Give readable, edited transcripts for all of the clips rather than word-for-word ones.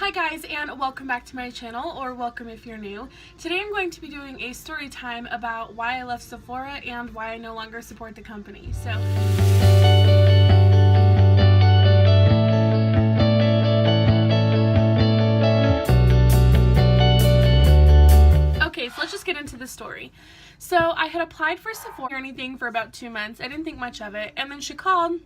Hi guys, and welcome back to my channel, or welcome if you're new. Today I'm going to be doing a story time about why I left Sephora and why I no longer support the company. Okay, so let's just get into the story. So I had applied for Sephora or anything for about 2 months. I didn't think much of it, and then she called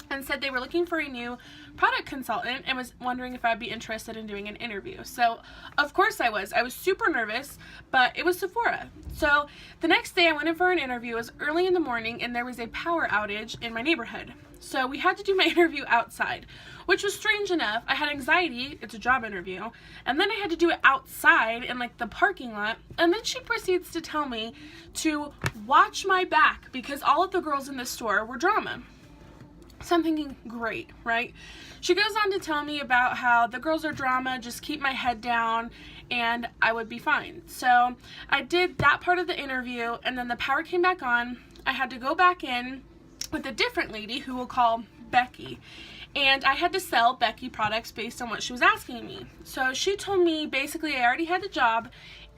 and said they were looking for a new product consultant and was wondering if I'd be interested in doing an interview. So of course I was. I was super nervous, but it was Sephora. So the next day I went in for an interview. It was early in the morning and there was a power outage in my neighborhood. So we had to do my interview outside, which was strange enough. I had anxiety, it's a job interview, and then I had to do it outside in like the parking lot, and then she proceeds to tell me to watch my back because all of the girls in the store were drama. So I'm thinking, great, right? She goes on to tell me about how the girls are drama, just keep my head down, and I would be fine. So I did that part of the interview, and then the power came back on. I had to go back in with a different lady who we'll call Becky, and I had to sell Becky products based on what she was asking me. So she told me basically I already had the job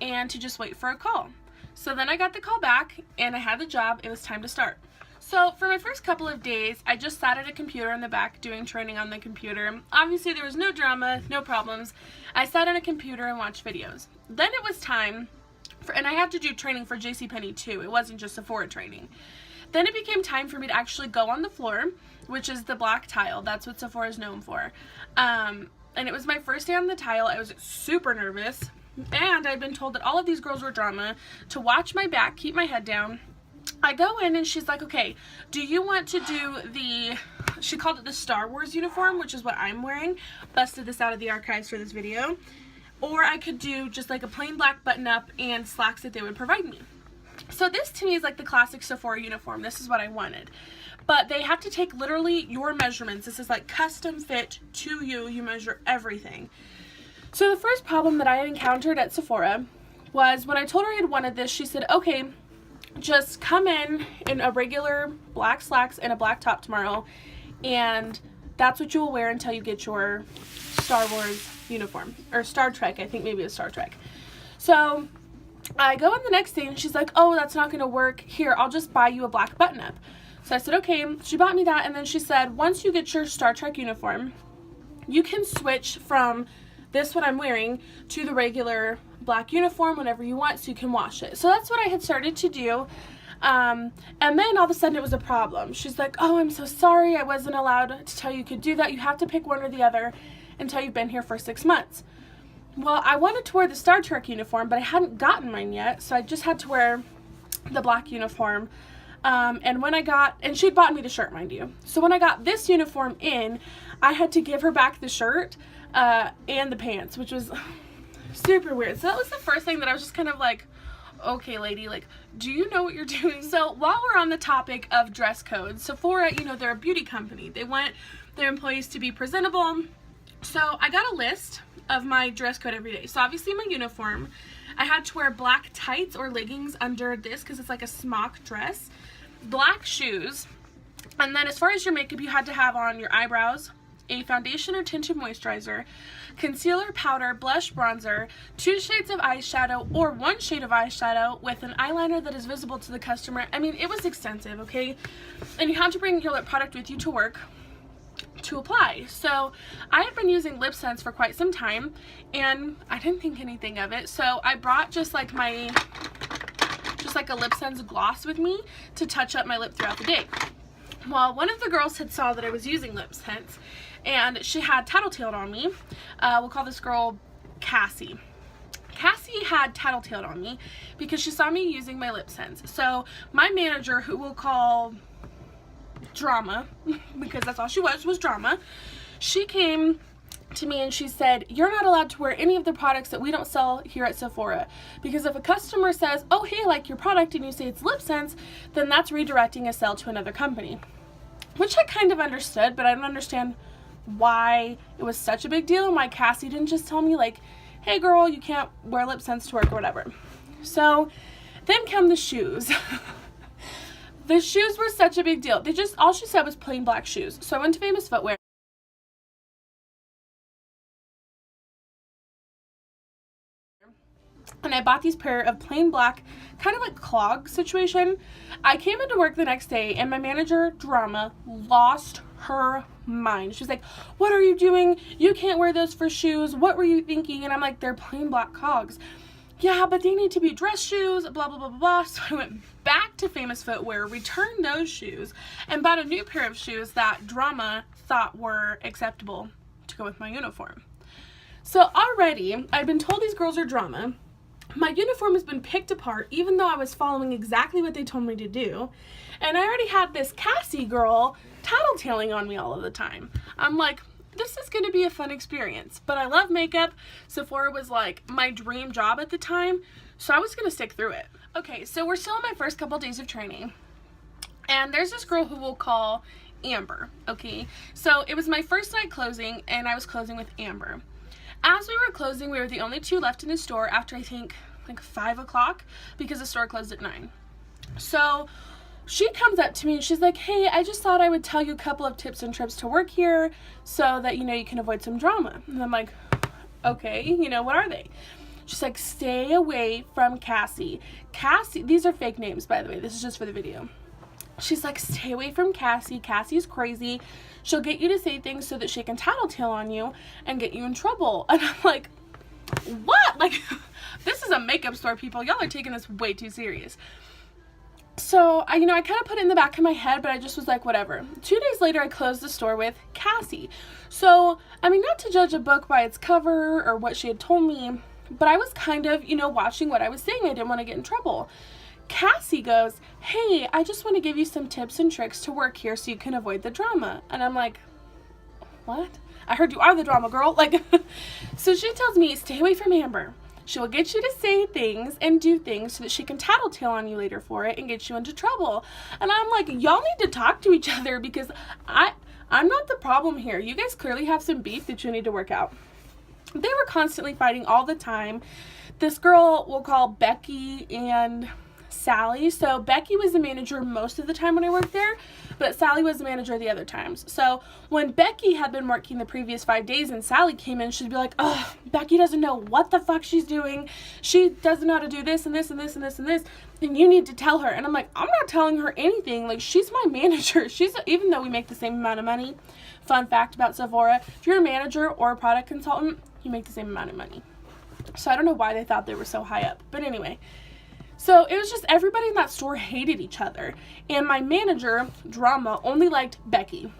and to just wait for a call. So then I got the call back, and I had the job. It was time to start. So for my first couple of days, I just sat at a computer in the back doing training on the computer. Obviously there was no drama, no problems. I sat at a computer and watched videos. Then it was time for, and I had to do training for JCPenney too. It wasn't just Sephora training. Then it became time for me to actually go on the floor, which is the black tile. That's what Sephora is known for. And it was my first day on the tile. I was super nervous, and I'd been told that all of these girls were drama, to watch my back, keep my head down. I go in and she's like, okay, do you want to do she called it the Star Wars uniform, which is what I'm wearing. Busted this out of the archives for this video. Or I could do just like a plain black button up and slacks that they would provide me. So this to me is like the classic Sephora uniform. This is what I wanted. But they have to take literally your measurements. This is like custom fit to you. You measure everything. So the first problem that I had encountered at Sephora was when I told her I had wanted this, she said, okay, just come in a regular black slacks and a black top tomorrow, and that's what you will wear until you get your Star Wars uniform, or Star Trek, I think maybe it's Star Trek. So I go in the next day and she's like, oh, that's not going to work. Here, I'll just buy you a black button up. So I said, okay. She bought me that, and then she said, once you get your Star Trek uniform, you can switch from this what I'm wearing to the regular black uniform whenever you want, so you can wash it. So that's what I had started to do, and then all of a sudden it was a problem. She's like, oh, I'm so sorry, I wasn't allowed to tell you could do that. You have to pick one or the other until you've been here for 6 months. Well, I wanted to wear the Star Trek uniform, but I hadn't gotten mine yet, so I just had to wear the black uniform. And when I got, and she'd bought me the shirt, mind you, so when I got this uniform in, I had to give her back the shirt and the pants, which was super weird. So that was the first thing that I was just kind of like, okay, lady, like, do you know what you're doing? So while we're on the topic of dress codes, Sephora, you know, they're a beauty company. They want their employees to be presentable. So I got a list of my dress code every day. So obviously my uniform, I had to wear black tights or leggings under this because it's like a smock dress, black shoes, and then as far as your makeup, you had to have on your eyebrows, a foundation or tinted moisturizer, concealer, powder, blush, bronzer, 2 shades of eyeshadow or 1 shade of eyeshadow with an eyeliner that is visible to the customer. I mean, it was extensive, okay? And you had to bring your lip product with you to work to apply. So I had been using lip scents for quite some time, and I didn't think anything of it. So I brought just like a lip scents gloss with me to touch up my lip throughout the day. Well, one of the girls had saw that I was using lip scents, and she had tattletaled on me. We'll call this girl Cassie. Cassie had tattletaled on me because she saw me using my lip scents. So my manager, who we'll call Drama, because that's all she was drama, she came to me and she said, you're not allowed to wear any of the products that we don't sell here at Sephora, because if a customer says, oh, hey, I like your product, and you say it's lip scents, then that's redirecting a sale to another company. Which I kind of understood, but I don't understand why it was such a big deal and why Cassie didn't just tell me, like, hey girl, you can't wear lip scents to work or whatever. So then come the shoes. The shoes were such a big deal. All she said was plain black shoes. So I went to Famous Footwear. and I bought these pair of plain black, kind of like clog situation. I came into work the next day, and my manager, Drama, lost her mind. She's like, what are you doing? You can't wear those for shoes. What were you thinking? And I'm like, they're plain black clogs. Yeah, but they need to be dress shoes, blah, blah, blah, blah, blah. So I went back to Famous Footwear, returned those shoes, and bought a new pair of shoes that Drama thought were acceptable to go with my uniform. So already, I've been told these girls are drama. My uniform has been picked apart, even though I was following exactly what they told me to do. And I already had this Cassie girl tattletaling on me all of the time. I'm like, this is going to be a fun experience. But I love makeup. Sephora was like my dream job at the time, so I was going to stick through it. Okay, so we're still in my first couple days of training. And there's this girl who we'll call Amber, okay? So it was my first night closing, and I was closing with Amber. As we were closing, we were the only two left in the store after, I think, like 5 o'clock, because the store closed at 9. So she comes up to me and she's like, hey, I just thought I would tell you a couple of tips and tricks to work here so that, you can avoid some drama. And I'm like, okay, what are they? She's like, stay away from Cassie. Cassie, these are fake names, by the way. This is just for the video. She's like, stay away from Cassie. Cassie's crazy. She'll get you to say things so that she can tattletale on you and get you in trouble. And I'm like, what? Like, this is a makeup store, people. Y'all are taking this way too serious. So, I kind of put it in the back of my head, but I just was like, whatever. 2 days later, I closed the store with Cassie. So, not to judge a book by its cover or what she had told me, but I was kind of, watching what I was saying. I didn't want to get in trouble. Cassie goes, hey, I just want to give you some tips and tricks to work here so you can avoid the drama. And I'm like, what? I heard you are the drama girl. Like, so she tells me, stay away from Amber. She will get you to say things and do things so that she can tattletale on you later for it and get you into trouble. And I'm like, y'all need to talk to each other because I'm not the problem here. You guys clearly have some beef that you need to work out. They were constantly fighting all the time. This girl we'll call Becky and Sally. So Becky was the manager most of the time when I worked there, but Sally was the manager the other times. So when Becky had been working the previous 5 days and Sally came in, she'd be like, oh, Becky doesn't know what the fuck she's doing. She doesn't know how to do this and this and this and this and this, and you need to tell her. And I'm like, I'm not telling her anything. Like, she's my manager. Even though we make the same amount of money, fun fact about Sephora, if you're a manager or a product consultant, you make the same amount of money. So I don't know why they thought they were so high up. But anyway, so it was just everybody in that store hated each other. And my manager, Drama, only liked Becky.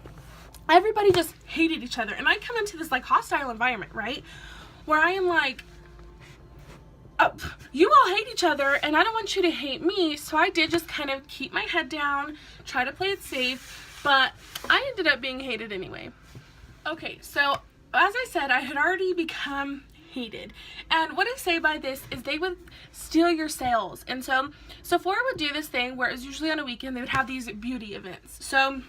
Everybody just hated each other. And I come into this, like, hostile environment, right? Where I am like, oh, you all hate each other, and I don't want you to hate me. So I did just kind of keep my head down, try to play it safe. But I ended up being hated anyway. Okay, so as I said, I had already become hated. And what I say by this is they would steal your sales. And so Sephora would do this thing where it was usually on a weekend, they would have these beauty events. So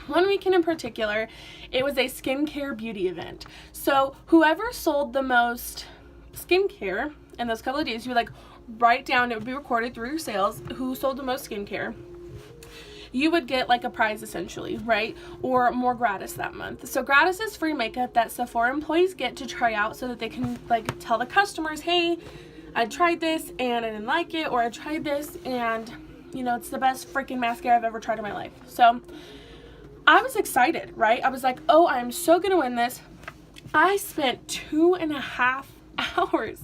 one weekend in particular, it was a skincare beauty event. So whoever sold the most skincare in those couple of days, you would like write down, it would be recorded through your sales, who sold the most skincare. You would get like a prize essentially, right? Or more gratis that month. So gratis is free makeup that Sephora employees get to try out so that they can like tell the customers, hey, I tried this and I didn't like it, or I tried this and it's the best freaking mascara I've ever tried in my life. So I was excited, right? I was like, oh, I'm so gonna win this. I spent 2.5 hours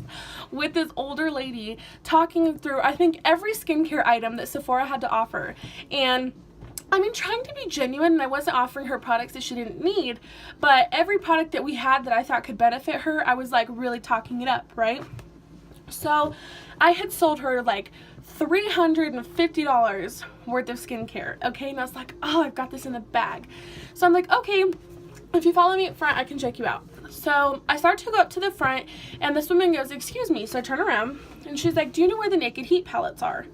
with this older lady talking through, I think, every skincare item that Sephora had to offer. And trying to be genuine, and I wasn't offering her products that she didn't need, but every product that we had that I thought could benefit her, I was like really talking it up, right? So I had sold her like $350 worth of skincare, okay? And I was like, oh, I've got this in the bag. So I'm like, okay, if you follow me up front, I can check you out. So I start to go up to the front, and this woman goes, excuse me. So I turn around, and she's like, do you know where the Naked Heat palettes are?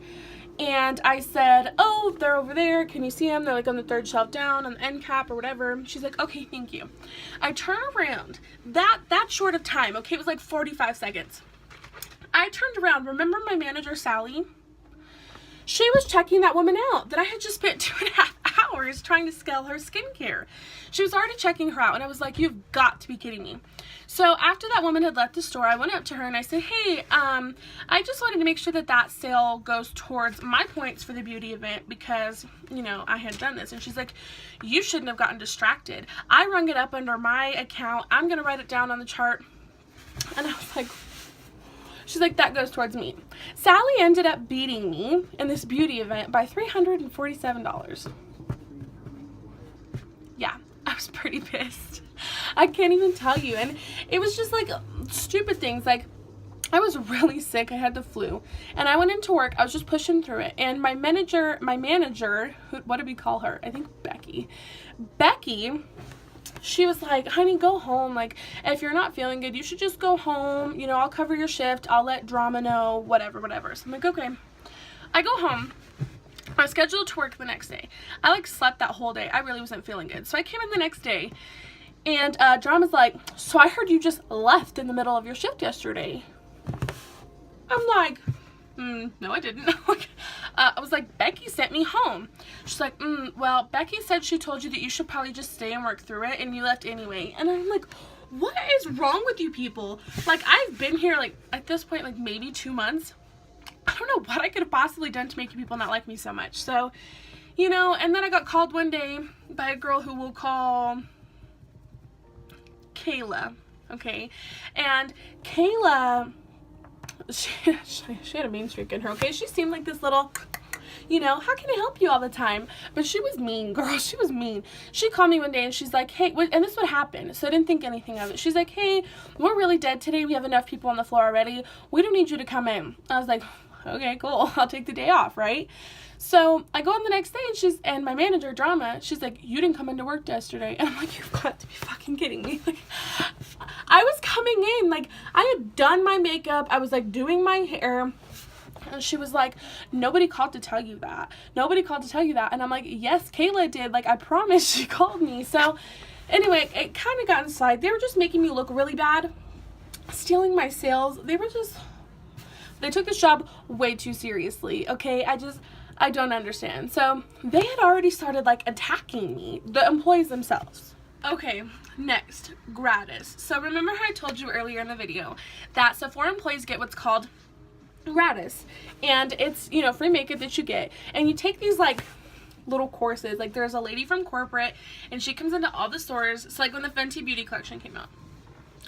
And I said, oh, they're over there. Can you see them? They're like on the 3rd shelf down on the end cap or whatever. She's like, okay, thank you. I turn around. That short of time, okay, it was like 45 seconds. I turned around. Remember my manager, Sally? She was checking that woman out that I had just spent 2.5 hours trying to sell her skincare. She was already checking her out, and I was like, you've got to be kidding me. So after that woman had left the store, I went up to her and I said, hey, I just wanted to make sure that that sale goes towards my points for the beauty event because, you know, I had done this. And she's like, you shouldn't have gotten distracted. I rung it up under my account. I'm going to write it down on the chart. And I was like, she's like, that goes towards me. Sally ended up beating me in this beauty event by $347. Yeah, I was pretty pissed. I can't even tell you. And it was just like stupid things. Like, I was really sick. I had the flu. And I went into work. I was just pushing through it. And my manager, what did we call her? I think Becky. She was like, honey, go home. Like, if you're not feeling good, you should just go home. You know, I'll cover your shift. I'll let Drama know, whatever. So I'm like, okay. I go home. I was scheduled to work the next day. I, like, slept that whole day. I really wasn't feeling good. So I came in the next day, and Drama's like, so I heard you just left in the middle of your shift yesterday. I'm like, no, I didn't. I was like, Becky sent me home. She's like, well, Becky said she told you that you should probably just stay and work through it, and you left anyway. And I'm like, what is wrong with you people? Like, I've been here, like, at this point, like, maybe 2 months. I don't know what I could have possibly done to make you people not like me so much. So, you know, and then I got called one day by a girl who we'll call Kayla, okay? And Kayla, she had a mean streak in her, okay? She seemed like this little, you know, how can I help you all the time? But she was mean, girl. She was mean. She called me one day and she's like, hey, and this would happen, so I didn't think anything of it. She's like, hey, we're really dead today. We have enough people on the floor already. We don't need you to come in. I was like, okay, cool. I'll take the day off, right? So I go in the next day and my manager, Drama, she's like, you didn't come into work yesterday. And I'm like, you've got to be fucking kidding me. Like, I was coming in, like, I had done my makeup. I was, like, doing my hair. And she was like, nobody called to tell you that. Nobody called to tell you that. And I'm like, yes, Kayla did. Like, I promise she called me. So anyway, it kind of got inside. They were just making me look really bad, stealing my sales. They took this job way too seriously, okay? I don't understand. So they had already started, like, attacking me, the employees themselves. Okay, next, gratis. So remember how I told you earlier in the video that Sephora employees get what's called gratis, and it's, you know, free makeup that you get, and you take these, like, little courses. Like, there's a lady from corporate, and she comes into all the stores. So, like, when the Fenty Beauty collection came out,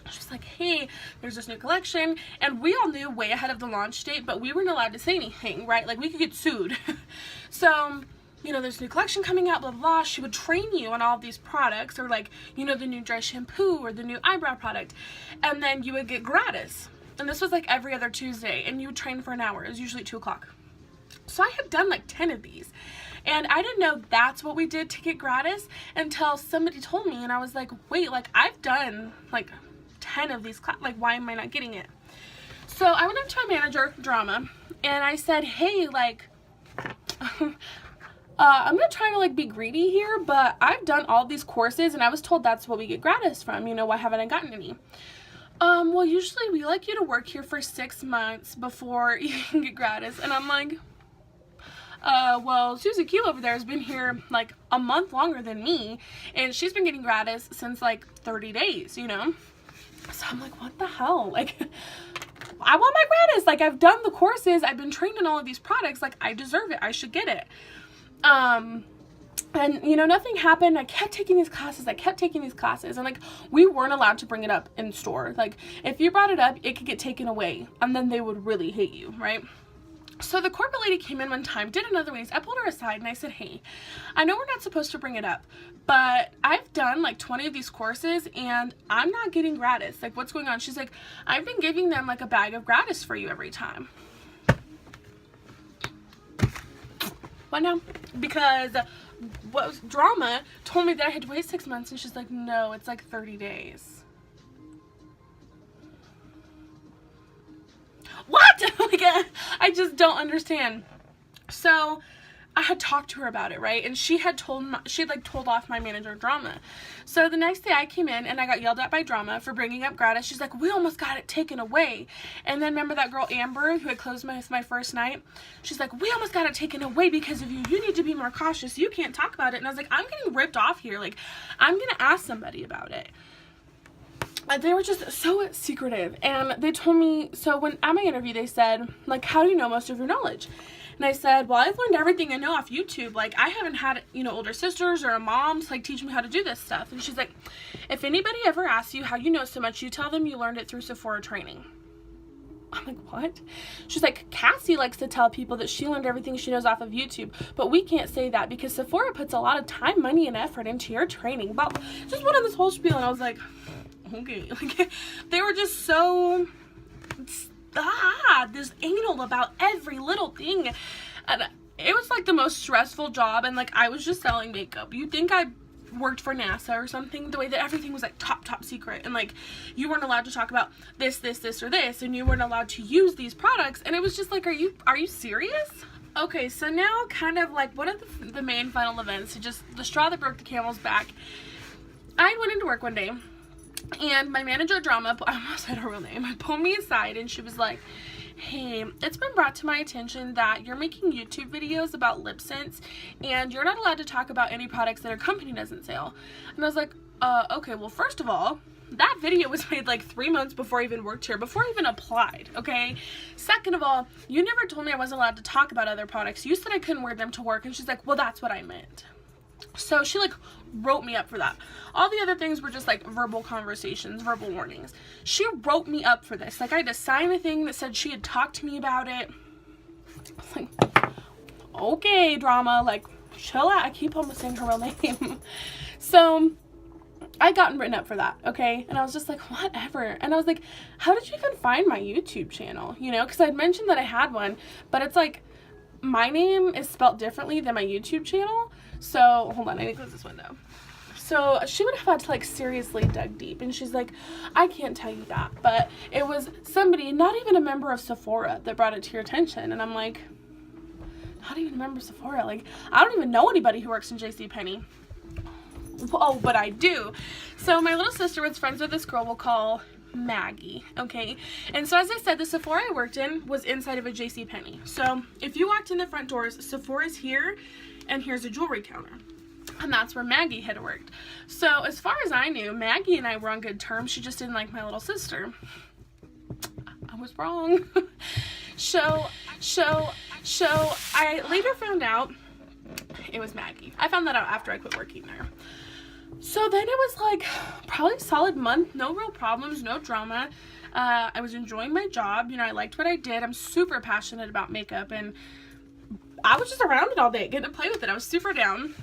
she's like, hey, there's this new collection, and we all knew way ahead of the launch date, but we weren't allowed to say anything, right? Like, we could get sued. So, you know, there's a new collection coming out, blah, blah, blah. She would train you on all of these products, or, like, you know, the new dry shampoo or the new eyebrow product, and then you would get gratis. And this was, like, every other Tuesday, and you would train for an hour. It was usually 2 o'clock. So I had done, like, 10 of these, and I didn't know that's what we did to get gratis until somebody told me, and I was like, wait, like, I've done, like, 10 of these, like, why am I not getting it? So I went up to my manager, Drama, and I said, hey, like, I'm not trying to, like, be greedy here, but I've done all these courses, and I was told that's what we get gratis from. You know, why haven't I gotten any? Well, usually we like you to work here for 6 months before you can get gratis. And I'm like, well, Susie Keel over there has been here, like, a month longer than me, and she's been getting gratis since, like, 30 days, you know? So I'm like, what the hell? Like, I want my gratis. Like, I've done the courses. I've been trained in all of these products. Like, I deserve it. I should get it. And, you know, nothing happened. I kept taking these classes. And, like, we weren't allowed to bring it up in store. Like, if you brought it up, it could get taken away, and then they would really hate you, right? So the corporate lady came in one time, did another one. I pulled her aside, and I said, hey, I know we're not supposed to bring it up, but I've done, like, 20 of these courses, and I'm not getting gratis. Like, what's going on? She's like, I've been giving them, like, a bag of gratis for you every time. What now? Because what was Drama told me that I had to wait 6 months, and she's like, no, it's like 30 days. What? Like, I just don't understand. So I had talked to her about it, right? And she had told off my manager, Drama. So the next day I came in and I got yelled at by Drama for bringing up Greta. She's like, we almost got it taken away. And then remember that girl Amber who had closed my first night? She's like, we almost got it taken away because of you. You need to be more cautious. You can't talk about it. And I was like, I'm getting ripped off here. Like, I'm going to ask somebody about it. They were just so secretive. And they told me, so when at my interview they said, like, how do you know most of your knowledge? And I said, well, I've learned everything I know off YouTube. Like, I haven't had, older sisters or a mom to, like, teach me how to do this stuff. And she's like, if anybody ever asks you how you know so much, you tell them you learned it through Sephora training. I'm like, what? She's like, Cassie likes to tell people that she learned everything she knows off of YouTube, but we can't say that because Sephora puts a lot of time, money, and effort into your training. But just went on this whole spiel, and I was like, okay. Like, they were just so... this anal about every little thing, and it was like the most stressful job. And like, I was just selling makeup. You'd think I worked for NASA or something, the way that everything was like top secret, and like you weren't allowed to talk about this or this, and you weren't allowed to use these products. And it was just like, are you serious? Okay, so now kind of like one of the main final events, just the straw that broke the camel's back. I went into work one day, and my manager, Drama, I almost said her real name, pulled me aside, and she was like, hey, it's been brought to my attention that you're making YouTube videos about lip scents, and you're not allowed to talk about any products that our company doesn't sell. And I was like, okay, well, first of all, that video was made like 3 months before I even worked here, before I even applied, okay? Second of all, you never told me I wasn't allowed to talk about other products. You said I couldn't wear them to work, and she's like, well, that's what I meant. So she like wrote me up for that. All the other things were just like verbal conversations, verbal warnings. She wrote me up for this. Like, I had to sign a thing that said she had talked to me about it. I was like, okay, Drama, like, chill out. I keep almost saying her real name. So I gotten written up for that, okay? And I was just like, whatever. And I was like, how did you even find my YouTube channel? Because I'd mentioned that I had one, but it's like, my name is spelled differently than my YouTube channel. So, hold on, I need to close this window. So, she would have had to, like, seriously dug deep. And she's like, I can't tell you that. But it was somebody, not even a member of Sephora, that brought it to your attention. And I'm like, not even a member of Sephora? Like, I don't even know anybody who works in JCPenney. Oh, but I do. So, my little sister was friends with this girl we'll call Maggie, okay? And so, as I said, the Sephora I worked in was inside of a JCPenney. So, if you walked in the front doors, Sephora's here, and here's a jewelry counter. And that's where Maggie had worked. So, as far as I knew, Maggie and I were on good terms. She just didn't like my little sister. I was wrong. So I later found out it was Maggie. I found that out after I quit working there. So then it was like probably a solid month, no real problems, no drama. I was enjoying my job. I liked what I did. I'm super passionate about makeup, and I was just around it all day, getting to play with it. I was super down.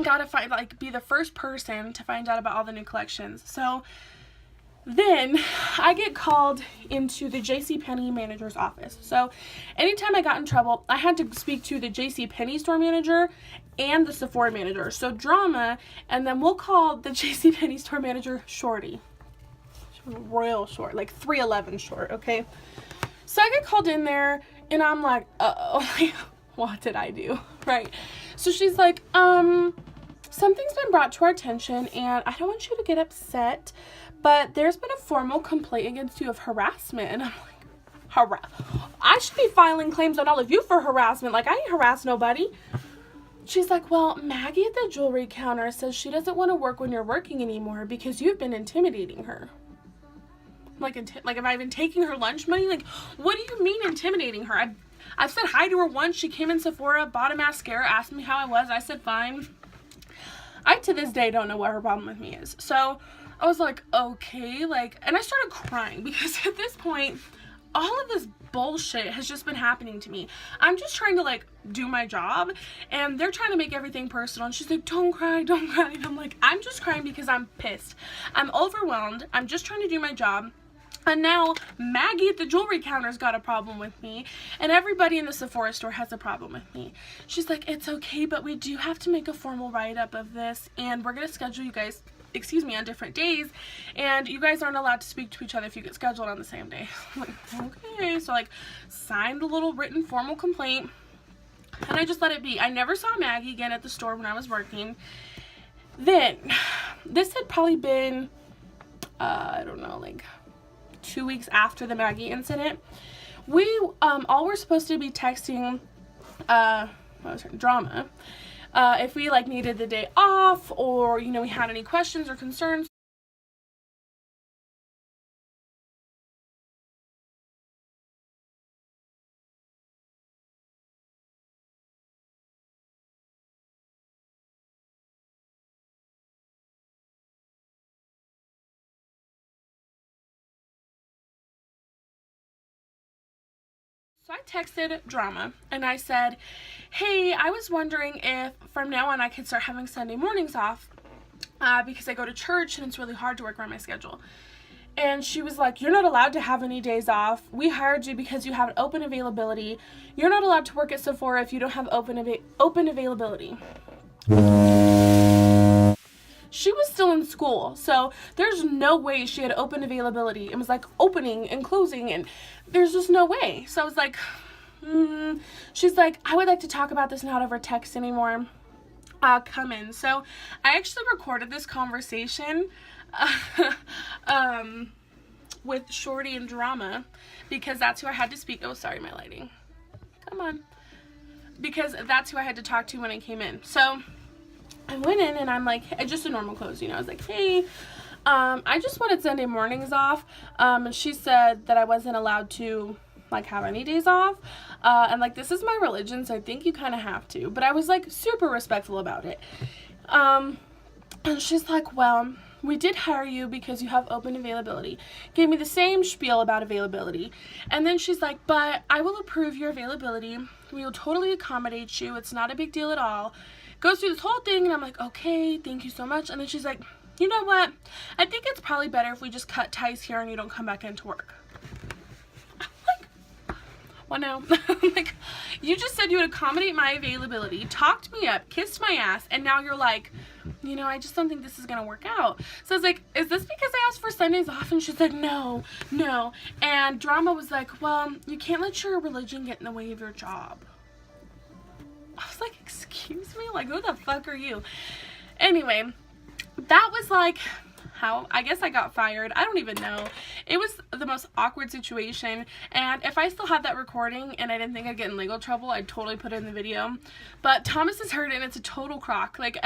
Gotta be the first person to find out about all the new collections. So then I get called into the JCPenney manager's office. So anytime I got in trouble, I had to speak to the JCPenney store manager and the Sephora manager. So Drama, and then we'll call the JCPenney store manager Shorty. Royal short, like 3'11" short, okay? So I get called in there, and I'm like, uh-oh, what did I do, right? So she's like, something's been brought to our attention, and I don't want you to get upset, but there's been a formal complaint against you of harassment. And I'm like, I should be filing claims on all of you for harassment. Like, I ain't harassed nobody. She's like, well, Maggie at the jewelry counter says she doesn't want to work when you're working anymore because you've been intimidating her. Like, have I been taking her lunch money? Like, what do you mean intimidating her? I've said hi to her once. She came in Sephora, bought a mascara, asked me how I was. I said, fine. I, to this day, don't know what her problem with me is. So I was like, okay, and I started crying because at this point, all of this bullshit has just been happening to me. I'm just trying to, do my job, and they're trying to make everything personal. And she's like, don't cry, don't cry. And I'm like, I'm just crying because I'm pissed. I'm overwhelmed. I'm just trying to do my job. And now Maggie at the jewelry counter's got a problem with me, and everybody in the Sephora store has a problem with me. She's like, it's okay, but we do have to make a formal write-up of this, and we're going to schedule you guys, on different days, and you guys aren't allowed to speak to each other if you get scheduled on the same day. I'm like, okay. So, signed the little written formal complaint. and I just let it be. I never saw Maggie again at the store when I was working. Then, this had probably been, I don't know, like 2 weeks after the Maggie incident. We all were supposed to be texting Drama if we like needed the day off, or you know, we had any questions or concerns. So I texted Drama and I said, hey, I was wondering if from now on I could start having Sunday mornings off because I go to church and it's really hard to work around my schedule. And she was like, you're not allowed to have any days off. We hired you because you have open availability. You're not allowed to work at Sephora if you don't have open availability. She was still in school, so there's no way she had open availability. It was like opening and closing, and there's just no way. So I was like, she's like, I would like to talk about this not over text anymore. Come in. So I actually recorded this conversation with Shorty and Drama because that's who I had to speak. Oh, sorry, my lighting. Come on. Because that's who I had to talk to when I came in. So I went in and I'm like, just a normal clothes, you know. I was like, hey, I just wanted Sunday mornings off. And she said that I wasn't allowed to like have any days off. And like, this is my religion, so I think you kind of have to. But I was like super respectful about it. And she's like, well, we did hire you because you have open availability. Gave me the same spiel about availability. And then she's like, but I will approve your availability. We will totally accommodate you. It's not a big deal at all. Goes through this whole thing, and I'm like, okay, thank you so much. And then she's like, you know what? I think it's probably better if we just cut ties here and you don't come back into work. I'm like, well, no. I'm like, you just said you would accommodate my availability, talked me up, kissed my ass, and now you're like, you know, I just don't think this is going to work out. So I was like, is this because I asked for Sundays off? And she's like, no. And Drama was like, well, you can't let your religion get in the way of your job. I was like, excuse me? Like, who the fuck are you? Anyway, that was like how I guess I got fired. I don't even know. It was the most awkward situation. And if I still had that recording and I didn't think I'd get in legal trouble, I'd totally put it in the video. But Thomas has heard it and it's a total crock. Like,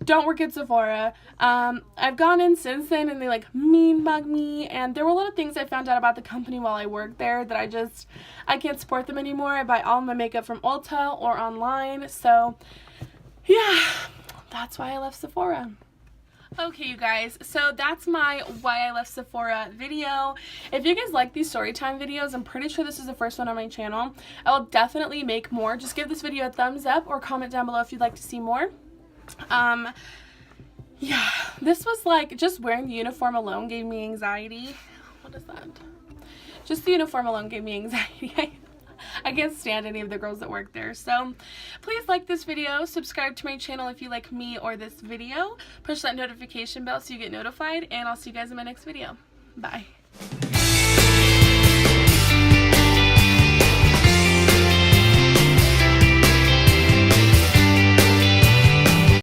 don't work at Sephora. I've gone in since then and they like mean bug me, and there were a lot of things I found out about the company while I worked there that I can't support them anymore. I buy all my makeup from Ulta or online, so yeah, that's why I left Sephora. Okay, you guys, so that's my why I left Sephora video. If you guys like these story time videos, I'm pretty sure this is the first one on my channel. I will definitely make more. Just give this video a thumbs up or comment down below if you'd like to see more. Yeah, this was like, just wearing the uniform alone gave me anxiety. What is that? Just the uniform alone gave me anxiety. I can't stand any of the girls that work there. So please like this video, subscribe to my channel if you like me or this video, push that notification bell so you get notified, and I'll see you guys in my next video. Bye.